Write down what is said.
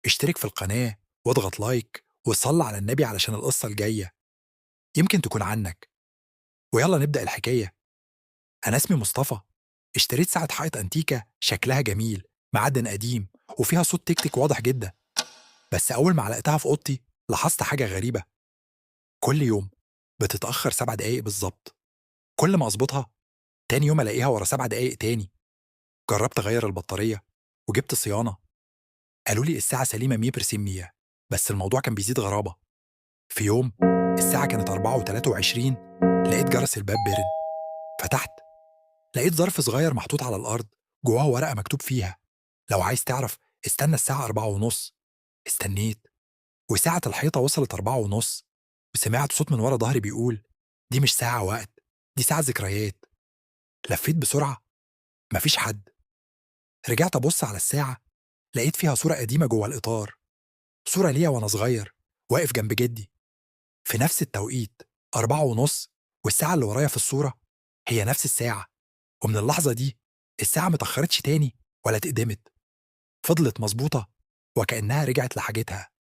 اشترك في القناة واضغط لايك وصلي على النبي علشان القصة الجاية يمكن تكون عنك. ويلا نبدأ الحكاية. أنا اسمي مصطفى، اشتريت ساعة حائط أنتيكة شكلها جميل، معدن قديم، وفيها صوت تك تك واضح جدا. بس أول ما علقتها في أوضتي لاحظت حاجة غريبة. كل يوم بتتأخر 7 دقايق بالظبط. كل ما أظبطها تاني يوم ألاقيها ورا 7 دقايق تاني. جربت أغير البطارية وجبت صيانة، قالوا لي الساعة سليمة 100%، بس الموضوع كان بيزيد غرابة. في يوم الساعة كانت 4:23، لقيت جرس الباب بيرن. فتحت، لقيت ظرف صغير محطوط على الأرض، جواه ورقة مكتوب فيها: لو عايز تعرف استنى الساعة 4:30. استنيت، وساعة الحيطة وصلت 4:30، وسمعت صوت من ورا ظهري بيقول: دي مش ساعة وقت، دي ساعة ذكريات. لفيت بسرعة، مفيش حد. رجعت أبص على الساعة، لقيت فيها صورة قديمة جوه الإطار، صورة ليا وأنا صغير واقف جنب جدي في نفس التوقيت، 4:30. والساعة اللي ورايا في الصورة هي نفس الساعة. ومن اللحظة دي الساعة متأخرتش تاني ولا اتقدمت، فضلت مظبوطة وكأنها رجعت لحاجتها.